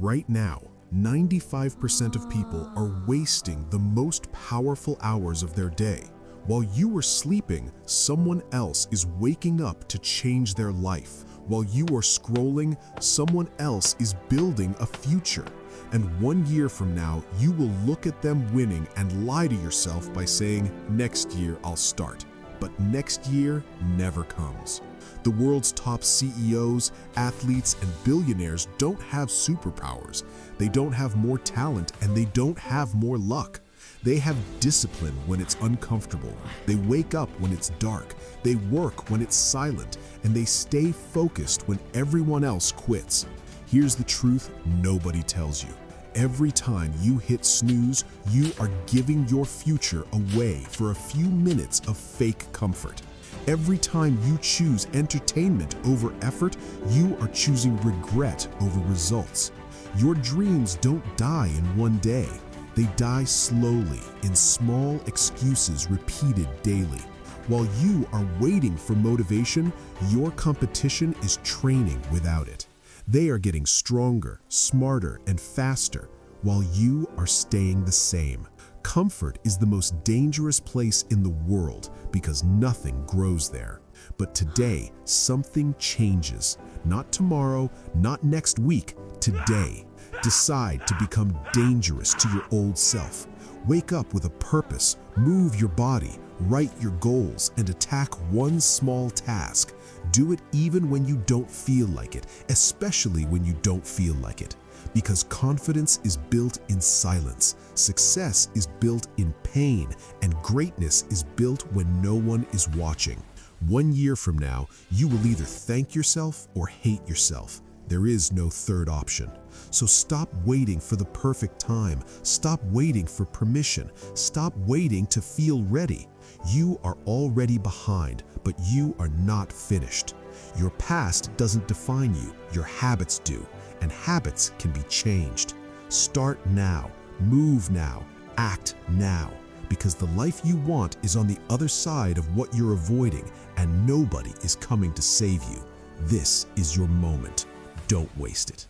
right now, 95% of people are wasting the most powerful hours of their day. While you are sleeping, someone else is waking up to change their life. While you are scrolling, someone else is building a future. And 1 year from now, you will look at them winning and lie to yourself by saying, "Next year I'll start." But next year never comes. The world's top CEOs, athletes, and billionaires don't have superpowers. They don't have more talent, and they don't have more luck. They have discipline when it's uncomfortable. They wake up when it's dark. They work when it's silent, and they stay focused when everyone else quits. Here's the truth nobody tells you. Every time you hit snooze, you are giving your future away for a few minutes of fake comfort. Every time you choose entertainment over effort, you are choosing regret over results. Your dreams don't die in one day. They die slowly in small excuses repeated daily. While you are waiting for motivation, your competition is training without it. They are getting stronger, smarter, and faster, while you are staying the same. Comfort is the most dangerous place in the world because nothing grows there. But today, something changes. Not tomorrow, not next week, today. Decide to become dangerous to your old self. Wake up with a purpose, move your body, write your goals, and attack one small task. Do it even when you don't feel like it, especially when you don't feel like it. Because confidence is built in silence, success is built in pain, and greatness is built when no one is watching. 1 year from now, you will either thank yourself or hate yourself. There is no third option. So stop waiting for the perfect time. Stop waiting for permission. Stop waiting to feel ready. You are already behind, but you are not finished. Your past doesn't define you, your habits do, and habits can be changed. Start now, move now, act now, because the life you want is on the other side of what you're avoiding, and nobody is coming to save you. This is your moment. Don't waste it.